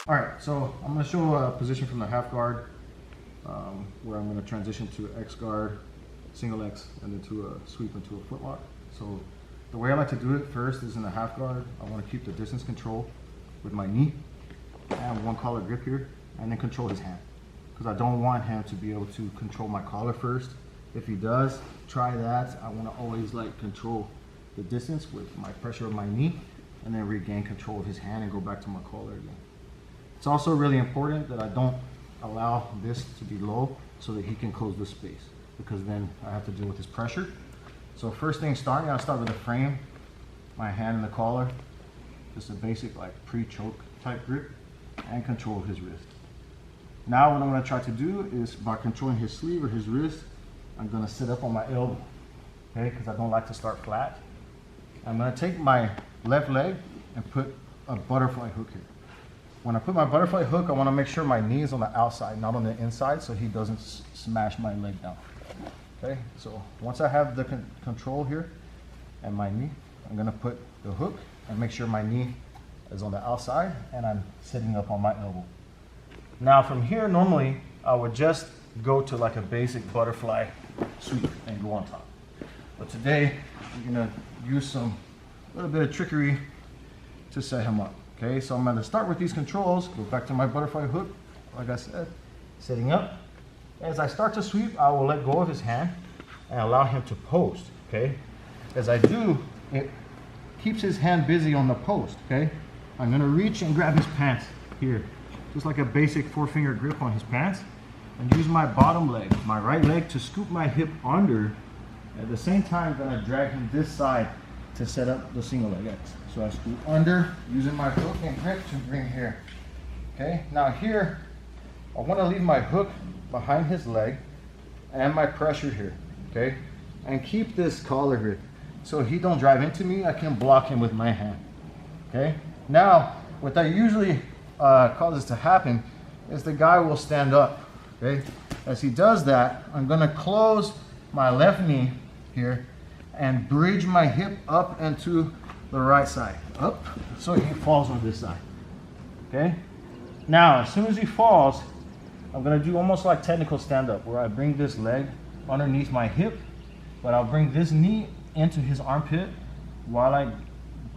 All right, so I'm gonna show a position from the half guard where I'm gonna transition to X guard, single X, and then to a sweep into a footlock. So the way I like to do it first is in the half guard. I wanna keep the distance control with my knee and one collar grip here, and then control his hand. Because I don't want him to be able to control my collar first. If he does, try that. I wanna always like control the distance with my pressure of my knee, and then regain control of his hand and go back to my collar again. It's also really important that I don't allow this to be low so that he can close the space, because then I have to deal with his pressure. So first thing starting, I'll start with the frame, my hand in the collar, just a basic like pre-choke type grip, and control of his wrist. Now what I'm gonna try to do is by controlling his sleeve or his wrist, I'm gonna sit up on my elbow, okay, because I don't like to start flat. I'm gonna take my left leg and put a butterfly hook here. When I put my butterfly hook, I wanna make sure my knee is on the outside, not on the inside, so he doesn't smash my leg down. Okay, so once I have the control here and my knee, I'm gonna put the hook and make sure my knee is on the outside and I'm sitting up on my elbow. Now from here, normally I would just go to like a basic butterfly sweep and go on top. But today, I'm gonna use a little bit of trickery to set him up. Okay, so I'm gonna start with these controls, go back to my butterfly hook, like I said, sitting up. As I start to sweep, I will let go of his hand and allow him to post, okay? As I do, it keeps his hand busy on the post, okay? I'm gonna reach and grab his pants here, just like a basic 4-finger grip on his pants, and use my bottom leg, my right leg, to scoop my hip under. At the same time, I'm gonna drag him this side to set up the single leg X. So I scoop under, using my hook and grip to bring here. Okay, now here, I wanna leave my hook behind his leg and my pressure here, okay? And keep this collar here. So he don't drive into me, I can block him with my hand, okay? Now, what that usually causes to happen is the guy will stand up, okay? As he does that, I'm gonna close my left knee here and bridge my hip up into the right side, up, so he falls on this side, okay? Now, as soon as he falls, I'm gonna do almost like technical stand-up, where I bring this leg underneath my hip, but I'll bring this knee into his armpit while I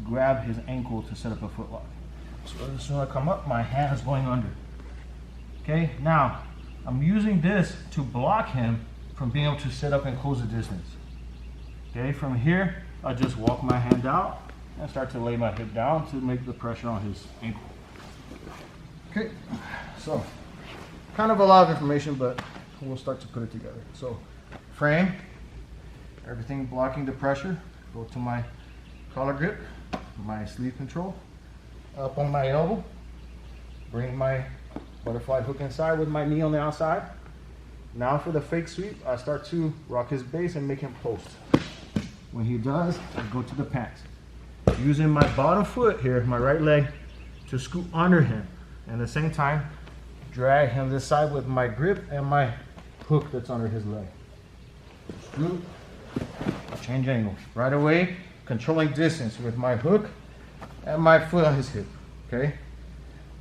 grab his ankle to set up a footlock. So as soon as I come up, my hand is going under. Okay, now, I'm using this to block him from being able to set up and close the distance. Okay, from here, I just walk my hand out and start to lay my hip down to make the pressure on his ankle. Okay, so kind of a lot of information, but we'll start to put it together. So frame, everything blocking the pressure. Go to my collar grip, my sleeve control, up on my elbow, bring my butterfly hook inside with my knee on the outside. Now for the fake sweep, I start to rock his base and make him post. When he does, I go to the pants. Using my bottom foot here, my right leg, to scoop under him. And at the same time, drag him this side with my grip and my hook that's under his leg. Scoop, change angle. Right away, controlling distance with my hook and my foot on his hip, okay?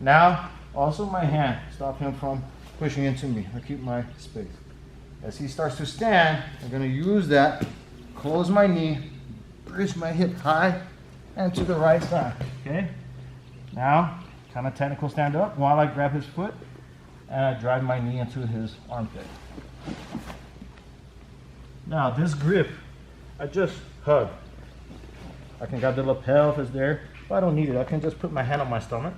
Now, also my hand, stop him from pushing into me. I keep my space. As he starts to stand, I'm gonna use that, close my knee, bridge my hip high and to the right side, okay? Now, kind of technical stand up while I grab his foot and I drive my knee into his armpit. Now this grip, I just hug. I can grab the lapel if it's there, but I don't need it. I can just put my hand on my stomach.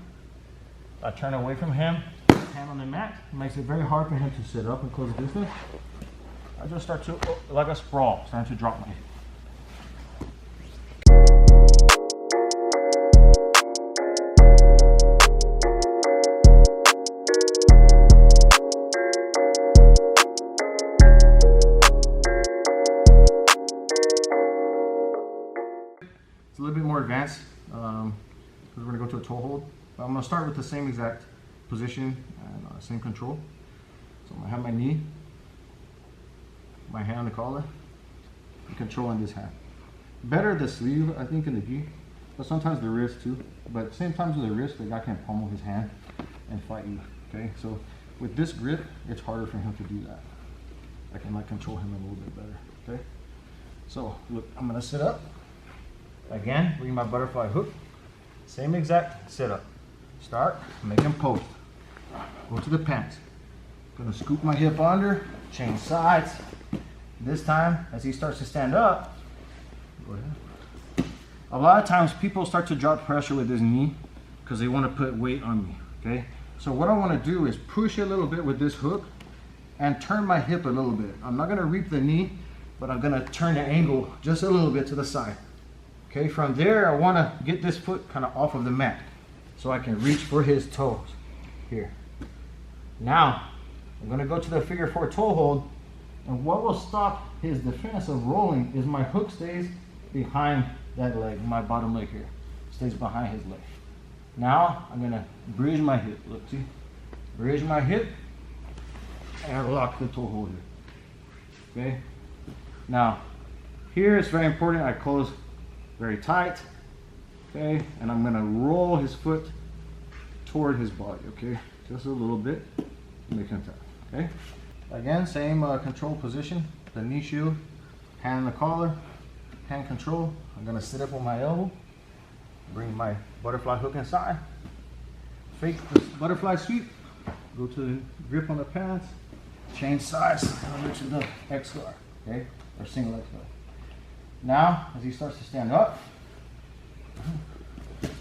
I turn away from him, hand on the mat. It makes it very hard for him to sit up and close the distance. I just start to, like a sprawl, starting to drop my hip. It's a little bit more advanced because we're going to go to a toe hold. But I'm going to start with the same exact position and same control. So I'm going to have my knee, my hand on the collar, and controlling this hand. Better the sleeve, I think, in the gi, but sometimes the wrist too. But same times with the wrist, the guy can pummel his hand and fight you. Okay, so with this grip, it's harder for him to do that. I can like control him a little bit better. Okay, so look, I'm gonna sit up again, bring my butterfly hook, same exact setup. Start, make him post, go to the pants. Gonna scoop my hip under, change sides. This time, as he starts to stand up, go ahead. A lot of times people start to drop pressure with his knee because they want to put weight on me. Okay, so what I want to do is push a little bit with this hook and turn my hip a little bit. I'm not going to reap the knee, but I'm going to turn the angle just a little bit to the side. Okay, from there I want to get this foot kind of off of the mat so I can reach for his toes here. Now I'm going to go to the figure 4 toe hold, and what will stop his defense of rolling is my hook stays behind that leg, my bottom leg here stays behind his leg. Now I'm going to bridge my hip. Look, see, bridge my hip and lock the toe hold here. Okay, now here it's very important I close very tight. Okay, and I'm going to roll his foot toward his body. Okay, just a little bit, make him tap. Okay, again, same control position, the knee shield, hand on the collar, hand control. I'm going to sit up on my elbow, bring my butterfly hook inside, fake this butterfly sweep, go to the grip on the pants, change sides over to the X guard, okay, or single X guard. Now, as he starts to stand up,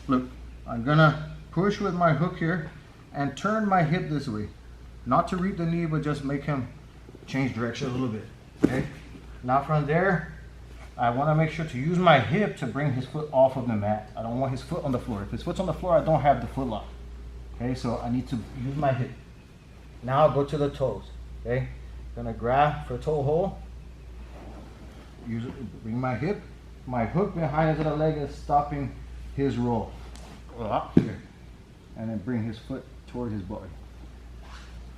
look, I'm gonna push with my hook here and turn my hip this way, not to reap the knee, but just make him change direction a little bit. Okay. Now from there, I want to make sure to use my hip to bring his foot off of the mat. I don't want his foot on the floor. If his foot's on the floor, I don't have the foot lock. Okay, so I need to use my hip. Now I'll go to the toes. Okay, gonna grab for toe hold. Bring my hip. My hook behind his other leg is stopping his roll. Go up here, and then bring his foot toward his body.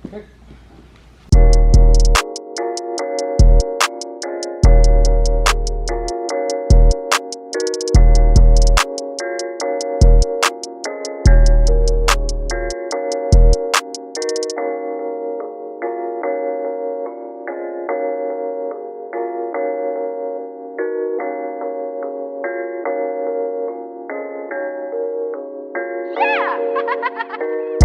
Okay. Yeah!